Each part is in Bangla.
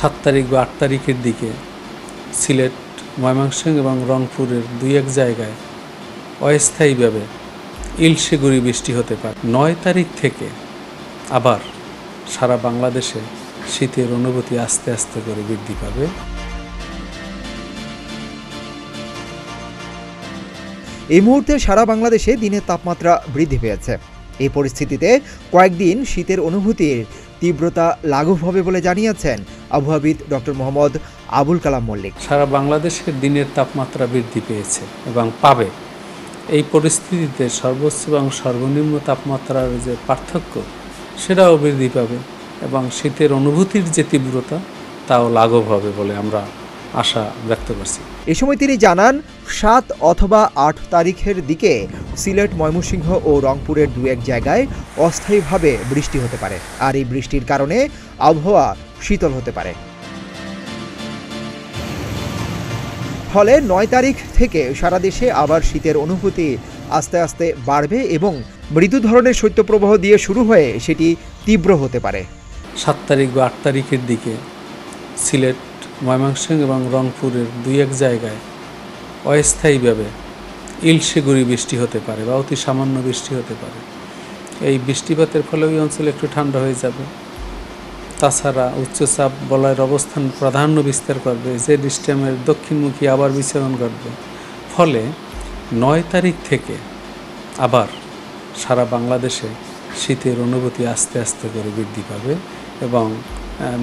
7 তারিখ বা 8 তারিখের দিকে সিলেট, ময়মনসিংহ এবং রংপুরের 2-1 জায়গায় অস্থায়ীভাবে ইলশে গুঁড়ি বৃষ্টি হতে পারে। 9 তারিখ থেকে আবার সারা বাংলাদেশে শীতের অনুভূতি আস্তে আস্তে করে বৃদ্ধি পাবে। এই মুহূর্তে সারা বাংলাদেশে দিনের তাপমাত্রা বৃদ্ধি পেয়েছে। এই পরিস্থিতিতে কয়েকদিন শীতের অনুভূতির তীব্রতা লাঘব হবে বলে জানিয়েছেন আবহাওয়াবিদ ডক্টর মোহাম্মদ আবুল কালাম মল্লিক। সারা বাংলাদেশের দিনের তাপমাত্রা বৃদ্ধি পেয়েছে এবং পাবে। এই পরিস্থিতিতে সর্বোচ্চ এবং সর্বনিম্ন তাপমাত্রার যে পার্থক্য সেটাও বৃদ্ধি পাবে এবং শীতের অনুভূতির যে তীব্রতা তাও লাঘব হবে বলে আমরা আশা ব্যক্ত করছি। এ সময় তিনি জানান 7 অথবা 8 তারিখের দিকে সিলেট, ময়মনসিংহ ও রংপুরের 2-1 জায়গায় অস্থায়ীভাবে বৃষ্টি হতে পারে, আর এই বৃষ্টির কারণে আবহাওয়া শীতল হতে পারে। ফলে 9 তারিখ থেকে সারা দেশে আবার শীতের অনুভূতি আস্তে আস্তে বাড়বে এবং মৃদু ধরনের শৈত্যপ্রবাহ দিয়ে শুরু হয়ে সেটি তীব্র হতে পারে। 7 তারিখ বা 8 তারিখের দিকে সিলেট, ময়মনসিংহ এবং রংপুরের 2-1 জায়গায় অস্থায়ীভাবে ইলশে গুঁড়ি বৃষ্টি হতে পারে বা অতি সামান্য বৃষ্টি হতে পারে। এই বৃষ্টিপাতের ফলে ওই অঞ্চলে একটু ঠান্ডা হয়ে যাবে। তাছাড়া উচ্চচাপ বলয়ের অবস্থান প্রাধান্য বিস্তার করবে, যে সিস্টেমের দক্ষিণমুখী আবার বিচরণ করবে। ফলে 9 তারিখ থেকে আবার সারা বাংলাদেশে শীতের অনুভূতি আস্তে আস্তে করে বৃদ্ধি পাবে এবং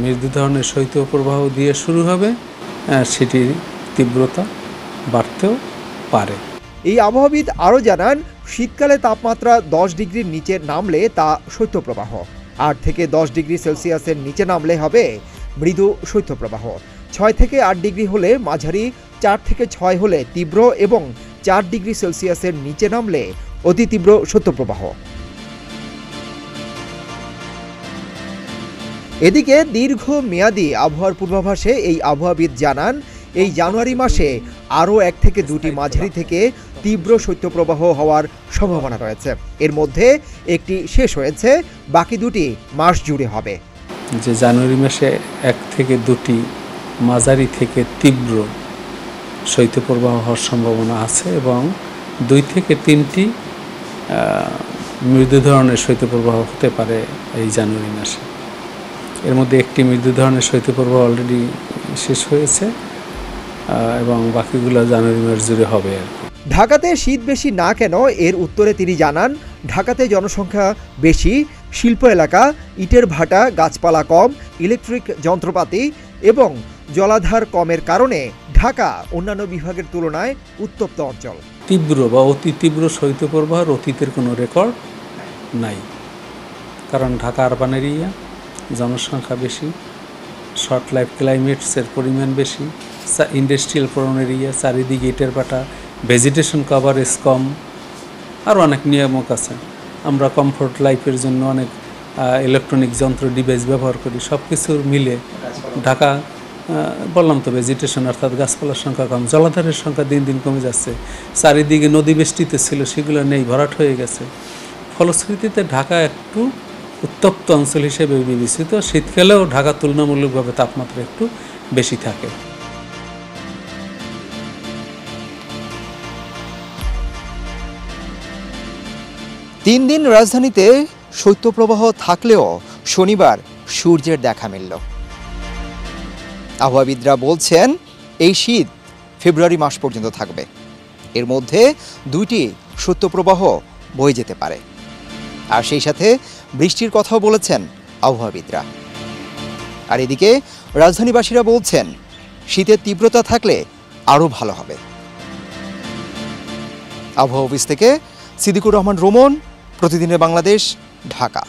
মৃদু ধরনের শৈত্যপ্রবাহ দিয়ে শুরু হবে, সেটির তীব্রতা বাড়তেও পারে। এই আবহাওয়াবিদ আরও জানান, শীতকালে তাপমাত্রা 10 ডিগ্রির নিচে নামলে তা শৈত্যপ্রবাহ, 8 থেকে 10 ডিগ্রি সেলসিয়াসের নিচে নামলে হবে মৃদু শৈত্যপ্রবাহ, 6 থেকে 8 ডিগ্রি হলে মাঝারি, 4 থেকে 6 হলে তীব্র এবং 4 ডিগ্রি সেলসিয়াসের নিচে নামলে অতি তীব্র শৈত্যপ্রবাহ। এদিকে দীর্ঘ মেয়াদী আবহাওয়ার পূর্বাভাসে এই আবহাওয়াবিদ জানান, এই জানুয়ারি মাসে আরও 1 থেকে 2টি মাঝারি থেকে তীব্র শৈত্যপ্রবাহ হওয়ার সম্ভাবনা রয়েছে। এর মধ্যে একটি শেষ হয়েছে, বাকি 2টি মাস জুড়ে হবে। যে জানুয়ারি মাসে 1 থেকে 2টি মাঝারি থেকে তীব্র শৈত্যপ্রবাহ হওয়ার সম্ভাবনা আছে এবং 2 থেকে 3টি মৃদু ধরনের শৈত্যপ্রবাহ হতে পারে এই জানুয়ারি মাসে। এর মধ্যে একটি মৃদু ধরনের শৈত্যপ্রবাহ অলরেডি শেষ হয়েছে এবং বাকিগুলো জানুয়ারি মাস জুড়ে হবে আর কি। ঢাকাতে শীত বেশি না কেন, এর উত্তরে তিনি জানান, ঢাকাতে জনসংখ্যা বেশি, শিল্প এলাকা, ইটের ভাটা, গাছপালা কম, ইলেকট্রিক যন্ত্রপাতি এবং জলাধার কমের কারণে ঢাকা অন্যান্য বিভাগের তুলনায় উত্তপ্ত অঞ্চল। তীব্র বা অতি তীব্র শৈত্যপ্রবাহের অতীতের কোনো রেকর্ড নাই, কারণ ঢাকা আরবান এরিয়া, জনসংখ্যা বেশি, শর্ট লাইফ ক্লাইমেটসের পরিমাণ বেশি, ইন্ডাস্ট্রিয়াল প্রোন এরিয়া, চারিদিকে ইটের ভাটা, ভেজিটেশন কভারেজ কম, আর অনেক নিয়ামক আছে। আমরা কমফোর্ট লাইফের জন্য অনেক ইলেকট্রনিক যন্ত্র ডিভাইস ব্যবহার করি। সব কিছুর মিলে ঢাকা, বললাম তো, ভেজিটেশন অর্থাৎ গাছপালার সংখ্যা কম, জলাধারের সংখ্যা দিন দিন কমে যাচ্ছে, চারিদিকে নদী বেষ্টিত ছিল সেগুলো নেই, ভরাট হয়ে গেছে। ফলশ্রুতিতে ঢাকা একটু উত্তপ্ত অঞ্চল হিসেবে বিবেচিত। শীতকালেও ঢাকা তুলনামূলকভাবে তাপমাত্রা একটু বেশি থাকে। তিন দিন রাজধানীতে শৈত্যপ্রবাহ থাকলেও শনিবার সূর্যের দেখা মিলল। আবহাওয়াবিদরা বলছেন, এই শীত ফেব্রুয়ারি মাস পর্যন্ত থাকবে। এর মধ্যে 2টি শৈত্যপ্রবাহ বয়ে যেতে পারে, আর সেই সাথে বৃষ্টির কথাও বলেছেন আবহাওয়াবিদরা। আর এদিকে রাজধানীবাসীরা বলছেন, শীতের তীব্রতা থাকলে আরও ভালো হবে। আবহাওয়া অফিস থেকে সিদ্দিকুর রহমান রোমন, প্রতিদিনের বাংলাদেশ, ঢাকা।